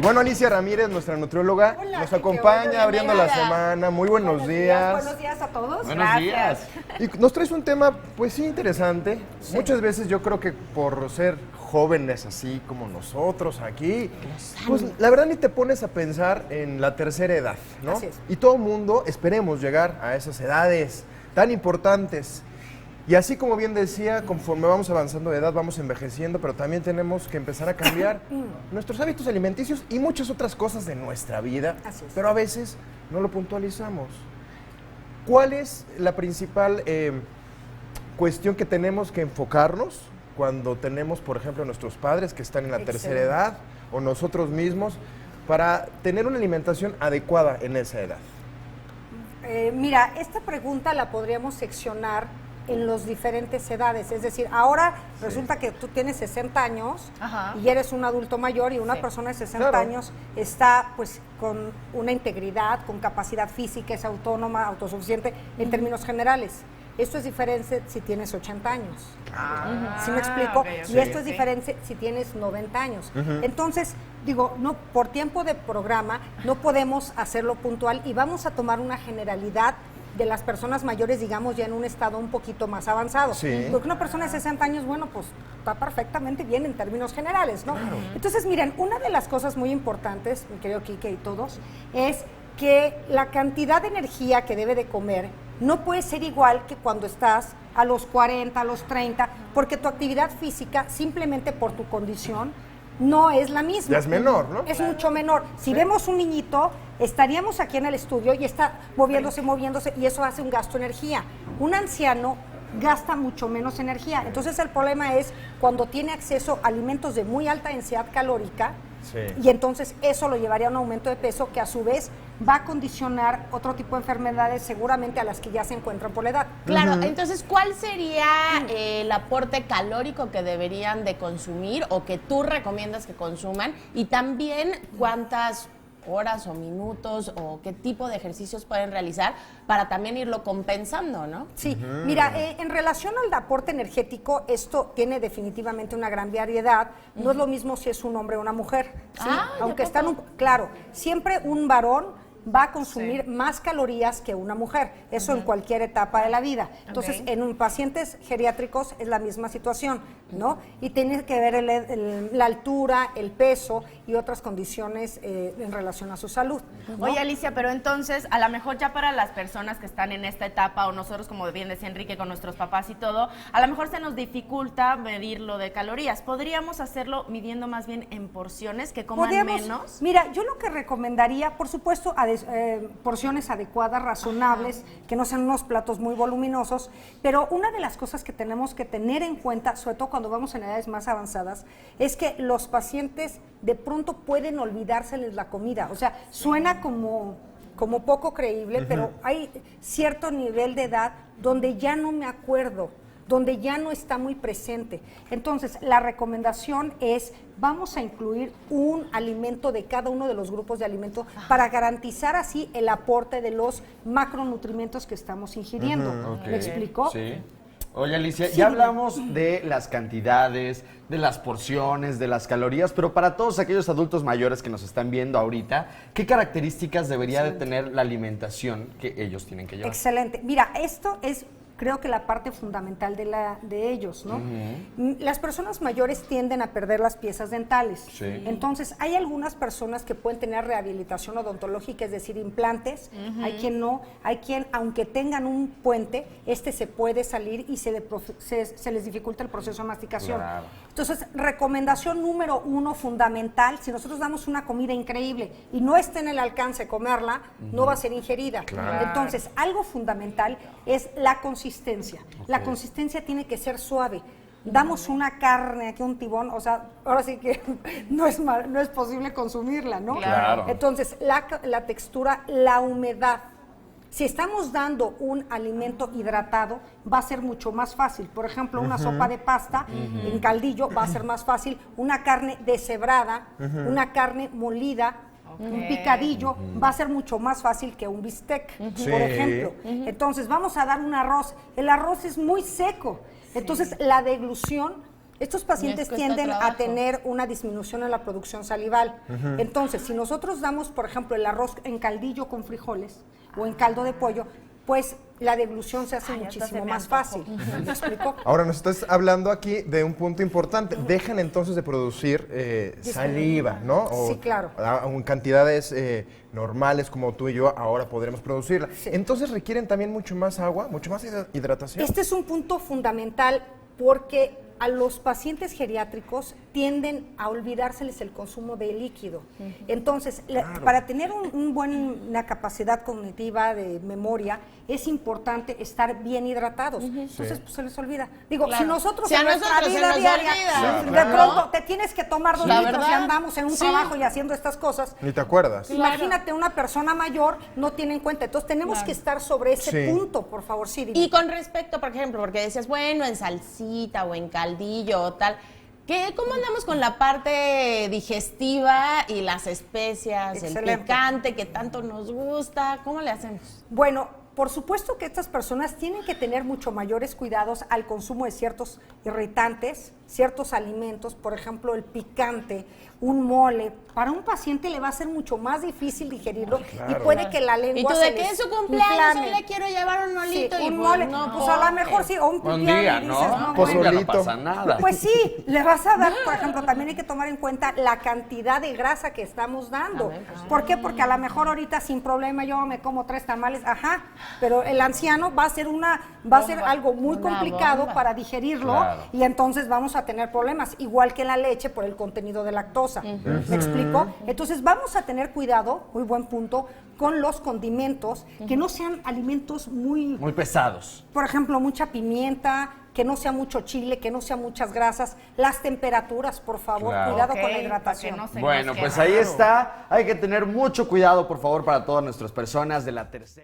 Y bueno, Alicia Ramírez, nuestra nutrióloga, Hola, nos acompaña abriendo la semana. Muy buenos días. Buenos días a todos. Buenos días. Y nos traes un tema, pues sí, interesante. Sí. Muchas veces yo creo que por ser jóvenes así como nosotros aquí, pues la verdad ni te pones a pensar en la tercera edad, ¿no? Así es. Y todo mundo esperemos llegar a esas edades tan importantes. Y así como bien decía, conforme vamos avanzando de edad, vamos envejeciendo, pero también tenemos que empezar a cambiar nuestros hábitos alimenticios y muchas otras cosas de nuestra vida, Así es. pero a veces no lo puntualizamos. ¿Cuál es la principal cuestión que tenemos que enfocarnos cuando tenemos, por ejemplo, nuestros padres que están en la tercera edad o nosotros mismos para tener una alimentación adecuada en esa edad? Mira, esta pregunta la podríamos seccionar en las diferentes edades, es decir, ahora resulta que tú tienes 60 años y eres un adulto mayor y una persona de 60 años está pues con una integridad, con capacidad física, es autónoma, autosuficiente en términos generales. Esto es diferente si tienes 80 años. ¿Sí me explico? Okay, y esto es diferente si tienes 90 años. Entonces, digo, no, por tiempo de programa no podemos hacerlo puntual y vamos a tomar una generalidad de las personas mayores, digamos, ya en un estado un poquito más avanzado. Sí. Porque una persona de 60 años, bueno, pues está perfectamente bien en términos generales, ¿no? Claro. Entonces, miren, una de las cosas muy importantes, mi querido Quique y todos, es que la cantidad de energía que debe de comer no puede ser igual que cuando estás a los 40, a los 30, porque tu actividad física, simplemente por tu condición, no es la misma. Ya es menor, ¿no? Es mucho menor. Si vemos un niñito, estaríamos aquí en el estudio y está moviéndose, y eso hace un gasto de energía. Un anciano gasta mucho menos energía. Entonces el problema es cuando tiene acceso a alimentos de muy alta densidad calórica, y entonces eso lo llevaría a un aumento de peso que a su vez va a condicionar otro tipo de enfermedades seguramente a las que ya se encuentran por la edad. Claro, entonces, ¿cuál sería el aporte calórico que deberían de consumir o que tú recomiendas que consuman? Y también, ¿cuántas horas o minutos o qué tipo de ejercicios pueden realizar para también irlo compensando, ¿no? Sí, mira, en relación al aporte energético, esto tiene definitivamente una gran variedad. No es lo mismo si es un hombre o una mujer. ¿Sí? Aunque están, claro, siempre un varón va a consumir más calorías que una mujer, eso en cualquier etapa de la vida. Entonces, en pacientes geriátricos es la misma situación, ¿no? Y tiene que ver la altura, el peso y otras condiciones en relación a su salud, ¿no? Oye, Alicia, pero entonces, a lo mejor ya para las personas que están en esta etapa, o nosotros, como bien decía Enrique, con nuestros papás y todo, a lo mejor se nos dificulta medir lo de calorías. ¿Podríamos hacerlo midiendo más bien en porciones, que coman menos? Mira, yo lo que recomendaría, por supuesto, porciones adecuadas, razonables, que no sean unos platos muy voluminosos, pero una de las cosas que tenemos que tener en cuenta, sobre todo cuando vamos en edades más avanzadas, es que los pacientes de pronto pueden olvidárseles la comida. O sea, suena como poco creíble, pero hay cierto nivel de edad donde ya no me acuerdo, donde ya no está muy presente. Entonces, la recomendación es, vamos a incluir un alimento de cada uno de los grupos de alimentos para garantizar así el aporte de los macronutrientes que estamos ingiriendo. ¿Me explicó? Sí. Oye, Alicia, ya hablamos de las cantidades, de las porciones, de las calorías, pero para todos aquellos adultos mayores que nos están viendo ahorita, ¿qué características debería de tener la alimentación que ellos tienen que llevar? Excelente. Mira, esto es, creo que la parte fundamental de ellos, ¿no? Las personas mayores tienden a perder las piezas dentales. Entonces, hay algunas personas que pueden tener rehabilitación odontológica, es decir, implantes. Hay quien no, hay quien, aunque tengan un puente, se puede salir y se les dificulta el proceso de masticación. Claro. Entonces, recomendación número 1 fundamental, si nosotros damos una comida increíble y no está en el alcance de comerla, no va a ser ingerida. Claro. Entonces, algo fundamental es la consistencia. La consistencia tiene que ser suave. Damos una carne, aquí un tibón, o sea, ahora sí que no es posible consumirla, ¿no? Claro. Entonces, la textura, la humedad. Si estamos dando un alimento hidratado, va a ser mucho más fácil. Por ejemplo, una sopa de pasta en caldillo va a ser más fácil. Una carne deshebrada, una carne molida, un picadillo, va a ser mucho más fácil que un bistec, por ejemplo. Entonces, vamos a dar un arroz. El arroz es muy seco. Entonces, la deglución Estos pacientes cuesta tienden a trabajo. tener una disminución en la producción salival. Entonces, si nosotros damos, por ejemplo, el arroz en caldillo con frijoles o en caldo de pollo, pues la deglución se hace Ay, hasta se muchísimo me más antojó. fácil. ¿Me explico? Ahora nos estás hablando aquí de un punto importante. Dejan entonces de producir saliva, ¿no? Sí, claro. En cantidades normales como tú y yo ahora podremos producirla. Sí. Entonces requieren también mucho más agua, mucho más hidratación. Este es un punto fundamental porque a los pacientes geriátricos tienden a olvidárseles el consumo de líquido. Entonces, para tener una capacidad cognitiva de memoria, es importante estar bien hidratados. Entonces, pues se les olvida. Digo, Claro. si nosotros Si a en nuestra nosotros se vida nos diaria, olvida. de Claro. pronto te tienes que tomar 2 La litros y verdad. andamos en un Sí. trabajo y haciendo estas cosas. Ni te acuerdas. Claro. Imagínate, una persona mayor no tiene en cuenta. Entonces, tenemos que estar sobre ese Sí. punto, por favor, sí. dime. Y con respecto, por ejemplo, porque decías, bueno, en salsita o en caldillo o tal, ¿cómo andamos con la parte digestiva y las especias, Excelente. el picante que tanto nos gusta? ¿Cómo le hacemos? Bueno, por supuesto que estas personas tienen que tener mucho mayores cuidados al consumo de ciertos irritantes, ciertos alimentos, por ejemplo, el picante, un mole. Para un paciente le va a ser mucho más difícil digerirlo y puede que la lengua Y tú se de que les es su cumpleaños, inflame. hoy le quiero llevar un molito Sí, y un pues, mole, no, pues a lo mejor sí, o un Un pipián día, y ¿no? dices, no, Un día bueno. no pasa nada. Pues sí, le vas a dar, por ejemplo, también hay que tomar en cuenta la cantidad de grasa que estamos dando. También, pues, sí. ¿Por qué? Porque a lo mejor ahorita sin problema yo me como 3 tamales, ajá, pero el anciano va a ser algo muy Una complicado bomba. para digerirlo Claro. y entonces vamos a tener problemas, igual que la leche por el contenido de lactosa. ¿Me explico? Entonces vamos a tener cuidado, muy buen punto, con los condimentos, que no sean alimentos Muy pesados. por ejemplo, mucha pimienta, que no sea mucho chile, que no sea muchas grasas, las temperaturas, por favor, Claro. cuidado Ok, con la para que hidratación. no se Bueno, nos pues queme. ahí está. Hay que tener mucho cuidado, por favor, para todas nuestras personas de la tercera.